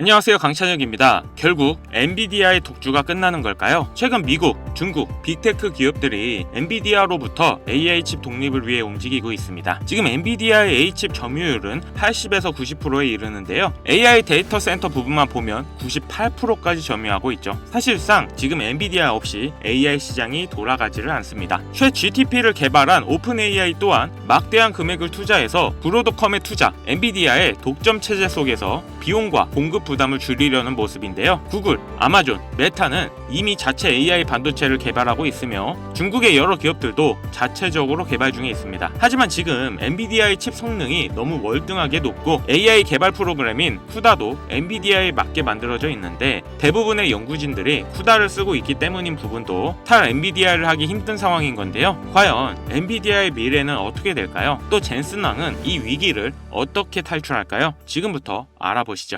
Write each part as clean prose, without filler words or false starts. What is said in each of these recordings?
안녕하세요, 강찬혁입니다. 결국 엔비디아의 독주가 끝나는 걸까요? 최근 미국, 중국, 빅테크 기업들이 엔비디아로부터 AI 칩 독립을 위해 움직이고 있습니다. 지금 엔비디아의 A칩 점유율은 80에서 90%에 이르는데요. AI 데이터 센터 부분만 보면 98%까지 점유하고 있죠. 사실상 지금 엔비디아 없이 AI 시장이 돌아가지를 않습니다. 최 GTP를 개발한 오픈AI 또한 막대한 금액을 투자해서 브로드컴의 투자, 엔비디아의 독점 체제 속에서 비용과 공급 부담을 줄이려는 모습인데요. 구글, 아마존, 메타는 이미 자체 AI 반도체를 개발하고 있으며 중국의 여러 기업들도 자체적으로 개발 중에 있습니다. 하지만 지금 엔비디아의 칩 성능이 너무 월등하게 높고 AI 개발 프로그램인 쿠다도 엔비디아에 맞게 만들어져 있는데 대부분의 연구진들이 쿠다를 쓰고 있기 때문인 부분도 탈 엔비디아를 하기 힘든 상황인 건데요. 과연 엔비디아의 미래는 어떻게 될까요? 또 젠슨 왕은 이 위기를 어떻게 탈출할까요? 지금부터 알아보시죠.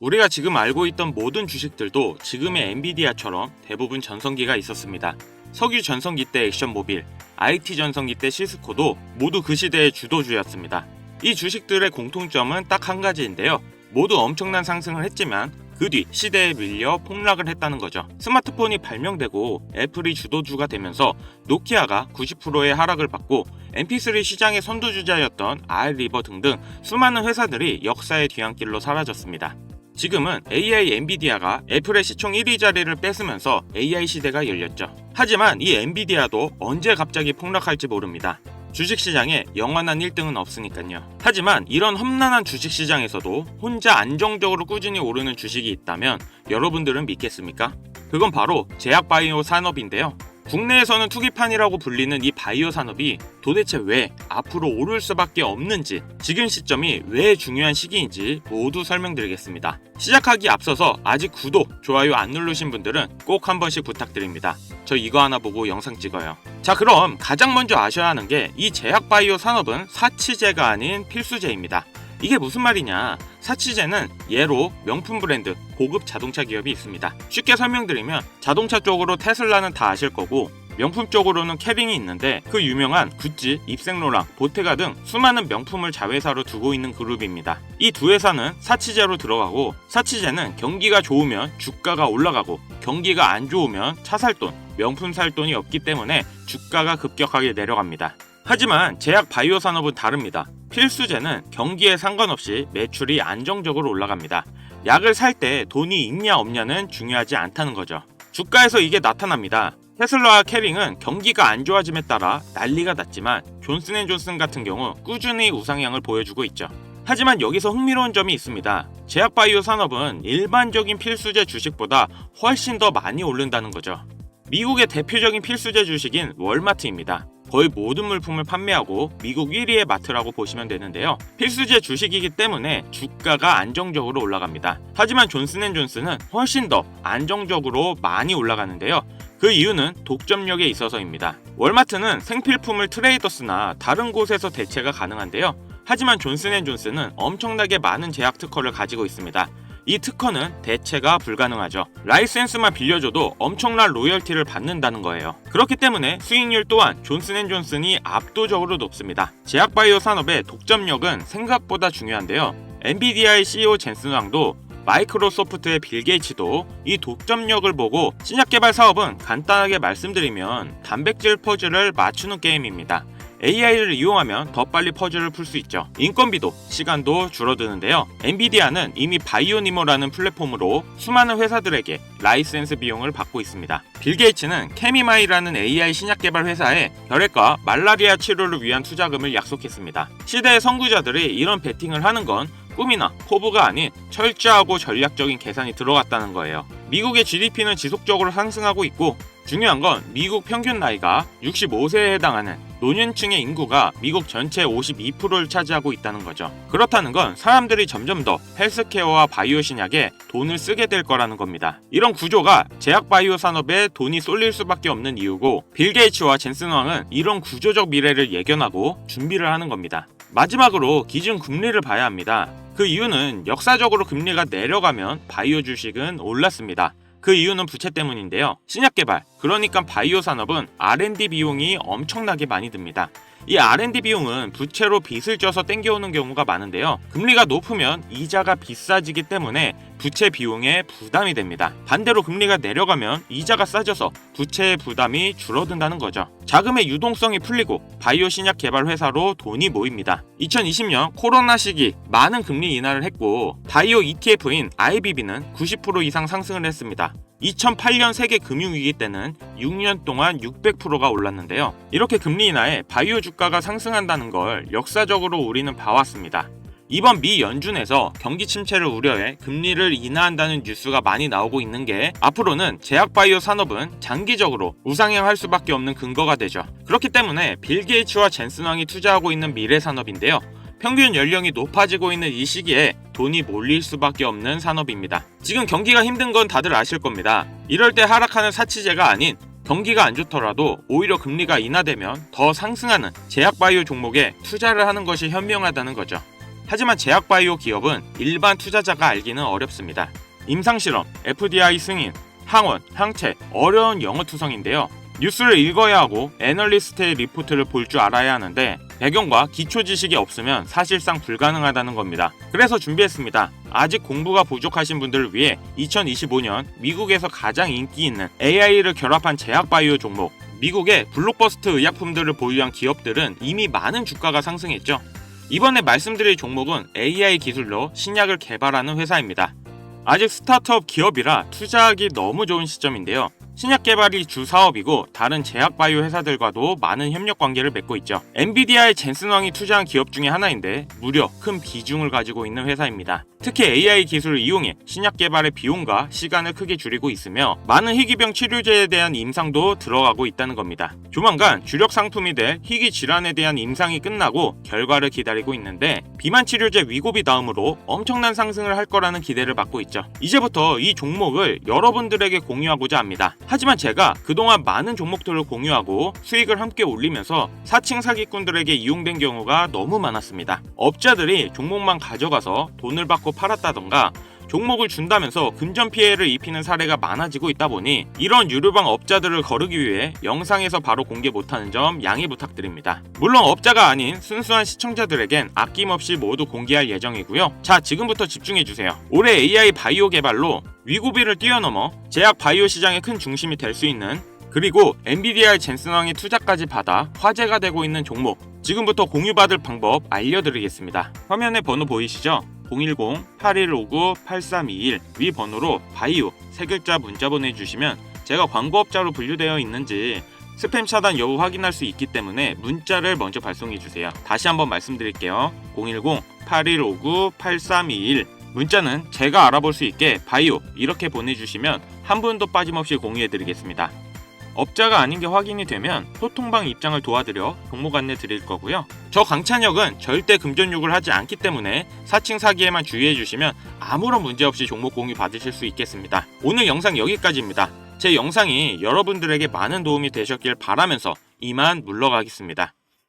우리가 지금 알고 있던 모든 주식들도 지금의 엔비디아처럼 대부분 전성기가 있었습니다. 석유 전성기 때 액션모빌, IT 전성기 때 시스코도 모두 그 시대의 주도주였습니다. 이 주식들의 공통점은 딱 한 가지인데요. 모두 엄청난 상승을 했지만 그 뒤 시대에 밀려 폭락을 했다는 거죠. 스마트폰이 발명되고 애플이 주도주가 되면서 노키아가 90%의 하락을 받고 MP3 시장의 선두주자였던 알리버 등등 수많은 회사들이 역사의 뒤안길로 사라졌습니다. 지금은 AI 엔비디아가 애플의 시총 1위 자리를 뺏으면서 AI 시대가 열렸죠. 하지만 이 엔비디아도 언제 갑자기 폭락할지 모릅니다. 주식시장에 영원한 1등은 없으니까요. 하지만 이런 험난한 주식시장에서도 혼자 안정적으로 꾸준히 오르는 주식이 있다면 여러분들은 믿겠습니까? 그건 바로 제약바이오 산업인데요. 국내에서는 투기판이라고 불리는 이 바이오 산업이 도대체 왜 앞으로 오를 수밖에 없는지, 지금 시점이 왜 중요한 시기인지 모두 설명드리겠습니다. 시작하기 앞서서 아직 구독, 좋아요 안 누르신 분들은 꼭 한 번씩 부탁드립니다. 저 이거 하나 보고 영상 찍어요. 자, 그럼 가장 먼저 아셔야 하는 게 이 제약바이오 산업은 사치제가 아닌 필수제입니다. 이게 무슨 말이냐? 사치제는 예로 명품 브랜드, 고급 자동차 기업이 있습니다. 쉽게 설명드리면 자동차 쪽으로 테슬라는 다 아실 거고 명품 쪽으로는 캐링이 있는데 그 유명한 구찌, 입생로랑, 보테가 등 수많은 명품을 자회사로 두고 있는 그룹입니다. 이 두 회사는 사치제로 들어가고 사치제는 경기가 좋으면 주가가 올라가고 경기가 안 좋으면 차 살 돈, 명품 살 돈이 없기 때문에 주가가 급격하게 내려갑니다. 하지만 제약 바이오 산업은 다릅니다. 필수제는 경기에 상관없이 매출이 안정적으로 올라갑니다. 약을 살 때 돈이 있냐 없냐는 중요하지 않다는 거죠. 주가에서 이게 나타납니다. 테슬라와 캐링은 경기가 안 좋아짐에 따라 난리가 났지만 존슨앤존슨 같은 경우 꾸준히 우상향을 보여주고 있죠. 하지만 여기서 흥미로운 점이 있습니다. 제약바이오 산업은 일반적인 필수제 주식보다 훨씬 더 많이 오른다는 거죠. 미국의 대표적인 필수제 주식인 월마트입니다. 거의 모든 물품을 판매하고 미국 1위의 마트라고 보시면 되는데요. 필수제 주식이기 때문에 주가가 안정적으로 올라갑니다. 하지만 존슨앤존슨은 훨씬 더 안정적으로 많이 올라가는데요. 그 이유는 독점력에 있어서입니다. 월마트는 생필품을 트레이더스나 다른 곳에서 대체가 가능한데요. 하지만 존슨앤존슨은 엄청나게 많은 제약 특허를 가지고 있습니다. 이 특허는 대체가 불가능하죠. 라이센스만 빌려줘도 엄청난 로열티를 받는다는 거예요. 그렇기 때문에 수익률 또한 존슨앤존슨이 압도적으로 높습니다. 제약바이오 산업의 독점력은 생각보다 중요한데요. 엔비디아의 CEO 젠슨 왕도 마이크로소프트의 빌 게이츠도 이 독점력을 보고 신약 개발 사업은 간단하게 말씀드리면 단백질 퍼즐을 맞추는 게임입니다. AI를 이용하면 더 빨리 퍼즐을 풀 수 있죠. 인건비도 시간도 줄어드는데요. 엔비디아는 이미 바이오니모라는 플랫폼으로 수많은 회사들에게 라이센스 비용을 받고 있습니다. 빌 게이츠는 케미마이라는 AI 신약 개발 회사에 혈액과 말라리아 치료를 위한 투자금을 약속했습니다. 시대의 선구자들이 이런 베팅을 하는 건 꿈이나 포부가 아닌 철저하고 전략적인 계산이 들어갔다는 거예요. 미국의 GDP는 지속적으로 상승하고 있고 중요한 건 미국 평균 나이가 65세에 해당하는 노년층의 인구가 미국 전체 52%를 차지하고 있다는 거죠. 그렇다는 건 사람들이 점점 더 헬스케어와 바이오 신약에 돈을 쓰게 될 거라는 겁니다. 이런 구조가 제약 바이오 산업에 돈이 쏠릴 수밖에 없는 이유고 빌 게이츠와 젠슨 왕은 이런 구조적 미래를 예견하고 준비를 하는 겁니다. 마지막으로 기준 금리를 봐야 합니다. 그 이유는 역사적으로 금리가 내려가면 바이오 주식은 올랐습니다. 그 이유는 부채 때문인데요. 신약 개발, 그러니까 바이오 산업은 R&D 비용이 엄청나게 많이 듭니다. 이 R&D 비용은 부채로 빚을 져서 땡겨오는 경우가 많은데요. 금리가 높으면 이자가 비싸지기 때문에 부채 비용에 부담이 됩니다. 반대로 금리가 내려가면 이자가 싸져서 부채의 부담이 줄어든다는 거죠. 자금의 유동성이 풀리고 바이오 신약 개발 회사로 돈이 모입니다. 2020년 코로나 시기 많은 금리 인하를 했고 바이오 ETF인 IBB는 90% 이상 상승을 했습니다. 2008년 세계 금융위기 때는 6년 동안 600%가 올랐는데요. 이렇게 금리 인하에 바이오 주가가 상승한다는 걸 역사적으로 우리는 봐왔습니다. 이번 미 연준에서 경기 침체를 우려해 금리를 인하한다는 뉴스가 많이 나오고 있는 게 앞으로는 제약바이오 산업은 장기적으로 우상향할 수밖에 없는 근거가 되죠. 그렇기 때문에 빌 게이츠와 젠슨 왕이 투자하고 있는 미래 산업인데요. 평균 연령이 높아지고 있는 이 시기에 돈이 몰릴 수밖에 없는 산업입니다. 지금 경기가 힘든 건 다들 아실 겁니다. 이럴 때 하락하는 사치제가 아닌 경기가 안 좋더라도 오히려 금리가 인하되면 더 상승하는 제약바이오 종목에 투자를 하는 것이 현명하다는 거죠. 하지만 제약바이오 기업은 일반 투자자가 알기는 어렵습니다. 임상실험, FDI 승인, 항원, 항체, 어려운 영어투성인데요. 뉴스를 읽어야 하고 애널리스트의 리포트를 볼 줄 알아야 하는데 배경과 기초 지식이 없으면 사실상 불가능하다는 겁니다. 그래서 준비했습니다. 아직 공부가 부족하신 분들을 위해 2025년 미국에서 가장 인기 있는 AI를 결합한 제약바이오 종목, 미국의 블록버스터 의약품들을 보유한 기업들은 이미 많은 주가가 상승했죠. 이번에 말씀드릴 종목은 AI 기술로 신약을 개발하는 회사입니다. 아직 스타트업 기업이라 투자하기 너무 좋은 시점인데요. 신약 개발이 주 사업이고 다른 제약바이오 회사들과도 많은 협력 관계를 맺고 있죠. 엔비디아의 젠슨 왕이 투자한 기업 중에 하나인데 무려 큰 비중을 가지고 있는 회사입니다. 특히 AI 기술을 이용해 신약 개발의 비용과 시간을 크게 줄이고 있으며 많은 희귀병 치료제에 대한 임상도 들어가고 있다는 겁니다. 조만간 주력 상품이 될 희귀 질환에 대한 임상이 끝나고 결과를 기다리고 있는데 비만 치료제 위고비 다음으로 엄청난 상승을 할 거라는 기대를 받고 있죠. 이제부터 이 종목을 여러분들에게 공유하고자 합니다. 하지만 제가 그동안 많은 종목들을 공유하고 수익을 함께 올리면서 사칭 사기꾼들에게 이용된 경우가 너무 많았습니다. 업자들이 종목만 가져가서 돈을 받고 팔았다던가 종목을 준다면서 금전 피해를 입히는 사례가 많아지고 있다 보니 이런 유료방 업자들을 거르기 위해 영상에서 바로 공개 못하는 점 양해 부탁드립니다. 물론 업자가 아닌 순수한 시청자들에겐 아낌없이 모두 공개할 예정이고요. 자, 지금부터 집중해주세요. 올해 AI 바이오 개발로 위고비를 뛰어넘어 제약 바이오 시장의 큰 중심이 될 수 있는, 그리고 엔비디아의 젠슨 왕의 투자까지 받아 화제가 되고 있는 종목, 지금부터 공유받을 방법 알려드리겠습니다. 화면에 번호 보이시죠? 010-8159-8321 위 번호로 바이오 세 글자 문자 보내주시면 제가 광고업자로 분류되어 있는지 스팸 차단 여부 확인할 수 있기 때문에 문자를 먼저 발송해주세요. 다시 한번 말씀드릴게요. 010-8159-8321 문자는 제가 알아볼 수 있게 바이오 이렇게 보내주시면 한 분도 빠짐없이 공유해드리겠습니다. 업자가 아닌 게 확인이 되면 소통방 입장을 도와드려 종목 안내 드릴 거고요. 저 강찬혁은 절대 금전욕을 하지 않기 때문에 사칭 사기에만 주의해 주시면 아무런 문제 없이 종목 공유 받으실 수 있겠습니다. 오늘 영상 여기까지입니다. 제 영상이 여러분들에게 많은 도움이 되셨길 바라면서 이만 물러가겠습니다.